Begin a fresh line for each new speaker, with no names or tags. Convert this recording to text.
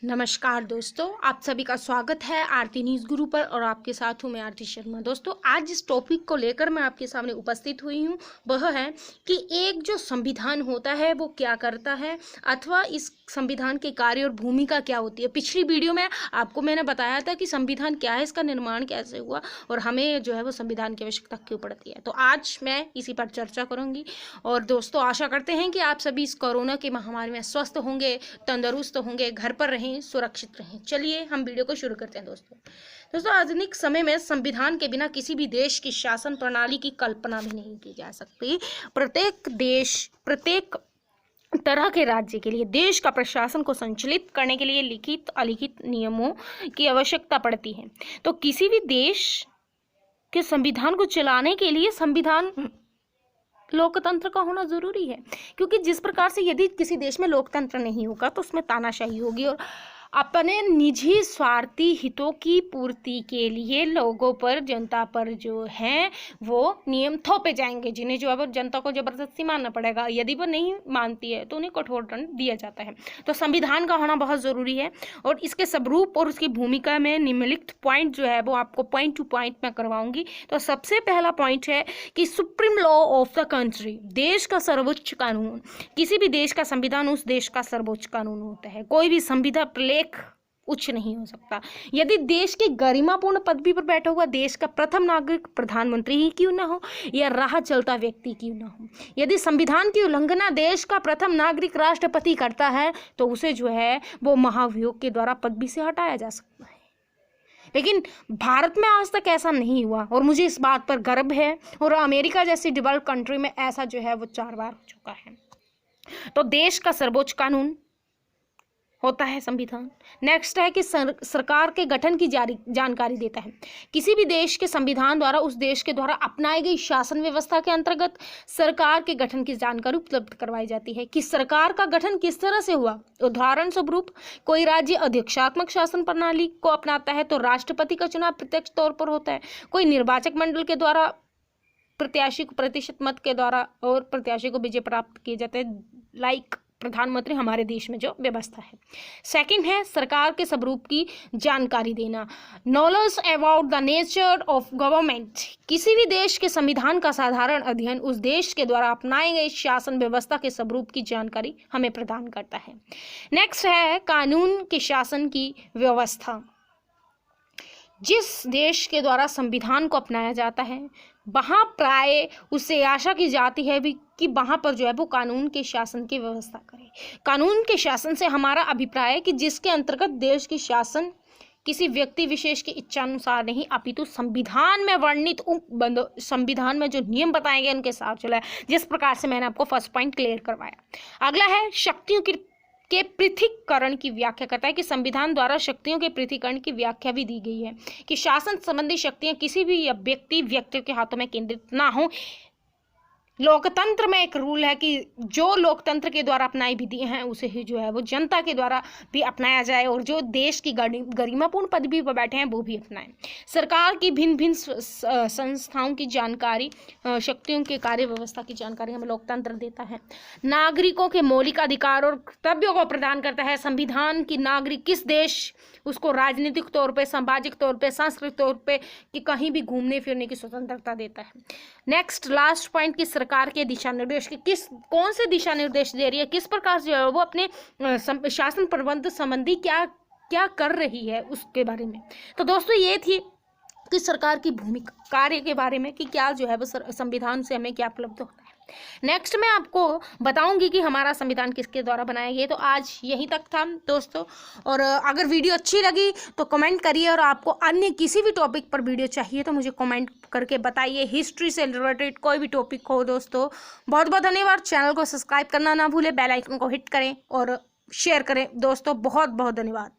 नमस्कार दोस्तों, आप सभी का स्वागत है आरती न्यूज़ गुरु पर और आपके साथ हूँ मैं आरती शर्मा। दोस्तों, आज जिस टॉपिक को लेकर मैं आपके सामने उपस्थित हुई हूँ वह है कि एक जो संविधान होता है वो क्या करता है अथवा इस संविधान के कार्य और भूमिका क्या होती है। पिछली वीडियो में आपको मैंने बताया था कि संविधान क्या है, इसका निर्माण कैसे हुआ और हमें जो है वो संविधान की आवश्यकता क्यों पड़ती है। तो आज मैं इसी पर चर्चा करूँगी और दोस्तों आशा करते हैं कि आप सभी इस कोरोना की महामारी में स्वस्थ होंगे, तंदुरुस्त होंगे, घर पर रहें, सुरक्षित रहें। चलिए हम वीडियो को शुरू करते हैं। दोस्तों आधुनिक समय में संविधान के बिना किसी भी देश की शासन प्रणाली की कल्पना भी नहीं की जा सकती। प्रत्येक देश, प्रत्येक तरह के राज्य के लिए देश का प्रशासन को संचालित करने के लिए लिखित अलिखित नियमों की आवश्यकता पड़ती है। तो किसी भी देश के संविधान को चलाने के लिए संविधान लोकतंत्र का होना जरूरी है, क्योंकि जिस प्रकार से यदि किसी देश में लोकतंत्र नहीं होगा तो उसमें तानाशाही होगी और अपने निजी स्वार्थी हितों की पूर्ति के लिए लोगों पर, जनता पर जो है वो नियम थोपे जाएंगे, जिन्हें जो है वो जनता को जबरदस्ती मानना पड़ेगा। यदि वो नहीं मानती है तो उन्हें कठोर दंड दिया जाता है। तो संविधान का होना बहुत ज़रूरी है और इसके स्वरूप और उसकी भूमिका में निम्नलिखित पॉइंट जो है वो आपको पॉइंट टू पॉइंट मैं करवाऊंगी। तो सबसे पहला पॉइंट है कि supreme law of the country, देश का सर्वोच्च कानून। किसी भी देश का संविधान उस देश का सर्वोच्च कानून होता है। कोई भी संविधान उच्च नहीं हो सकता। यदि देश की गरिमापूर्ण पदवी पर बैठा हुआ देश का प्रथम नागरिक प्रधानमंत्री ही क्यों ना हो या राह चलता व्यक्ति क्यों ना हो, यदि संविधान की उल्लंघना देश का प्रथम नागरिक राष्ट्रपति करता है तो उसे जो है वो महाभियोग के द्वारा पदवी से हटाया जा सकता है। लेकिन भारत में आज तक ऐसा नहीं हुआ और मुझे इस बात पर गर्व है और अमेरिका जैसी डेवलप्ड कंट्री में ऐसा जो है वो 4 बार हो चुका है। तो देश का सर्वोच्च कानून होता है संविधान। नेक्स्ट है कि सरकार के गठन की जानकारी देता है। किसी भी देश के संविधान द्वारा उस देश के द्वारा अपनाई गई शासन व्यवस्था के अंतर्गत सरकार के गठन की जानकारी उपलब्ध करवाई जाती है कि सरकार का गठन किस तरह से हुआ। उदाहरण स्वरूप, कोई राज्य अध्यक्षात्मक शासन प्रणाली को अपनाता है तो राष्ट्रपति का चुनाव प्रत्यक्ष तौर पर होता है। कोई निर्वाचक मंडल के द्वारा प्रत्याशी को प्रतिशत मत के द्वारा और प्रत्याशी को विजय प्राप्त किए जाते हैं, लाइक प्रधानमंत्री हमारे देश में जो व्यवस्था है। सेकंड है सरकार के स्वरूप की जानकारी देना। Knowledge about the nature of government, किसी भी देश के संविधान का साधारण अध्ययन उस देश के द्वारा अपनाई गई शासन व्यवस्था के स्वरूप की जानकारी हमें प्रदान करता है। नेक्स्ट है कानून के शासन की व्यवस्था। जिस देश के द्वारा संविधान को अपनाया जाता है वहाँ प्राय उससे आशा की जाती है भी कि वहाँ पर जो है वो कानून के शासन की व्यवस्था करे। कानून के शासन से हमारा अभिप्राय है कि जिसके अंतर्गत देश की शासन किसी व्यक्ति विशेष की इच्छानुसार नहीं अपितु संविधान में वर्णित संविधान में जो नियम बताए गए उनके साथ चला है। जिस प्रकार से मैंने आपको फर्स्ट पॉइंट क्लियर करवाया। अगला है शक्तियों के पृथक्करण की व्याख्या करता है कि संविधान द्वारा शक्तियों के पृथक्करण की व्याख्या भी दी गई है कि शासन संबंधी शक्तियां किसी भी व्यक्ति के हाथों में केंद्रित ना हो। लोकतंत्र में एक रूल है कि जो लोकतंत्र के द्वारा अपनाई विधि हैं उसे ही जो है वो जनता के द्वारा भी अपनाया जाए और जो देश की गरिमापूर्ण पदवी पर बैठे हैं वो भी अपनाएं। सरकार की भिन्न भिन्न संस्थाओं की जानकारी, शक्तियों के कार्य व्यवस्था की जानकारी हमें लोकतंत्र देता है। नागरिकों के मौलिक अधिकार और कर्तव्यों को प्रदान करता है। संविधान की नागरिक किस देश उसको राजनीतिक तौर पे, सामाजिक तौर पे, सांस्कृतिक तौर पे कि कहीं भी घूमने फिरने की स्वतंत्रता देता है। नेक्स्ट लास्ट पॉइंट की सरकार के दिशा निर्देश की कौन से दिशा निर्देश दे रही है, किस प्रकार से वो अपने शासन प्रबंध संबंधी क्या क्या कर रही है उसके बारे में। तो दोस्तों ये थी कि सरकार की भूमिका, कार्य के बारे में कि क्या जो है वो संविधान से हमें क्या उपलब्ध होता है। नेक्स्ट मैं आपको बताऊंगी कि हमारा संविधान किसके द्वारा बनाया गया। तो आज यहीं तक था दोस्तों, और अगर वीडियो अच्छी लगी तो कमेंट करिए और आपको अन्य किसी भी टॉपिक पर वीडियो चाहिए तो मुझे कमेंट करके बताइए। हिस्ट्री से रिलेटेड कोई भी टॉपिक हो दोस्तों। बहुत बहुत धन्यवाद। चैनल को सब्सक्राइब करना ना भूलें, बेल आइकन को हिट करें और शेयर करें दोस्तों। बहुत बहुत धन्यवाद।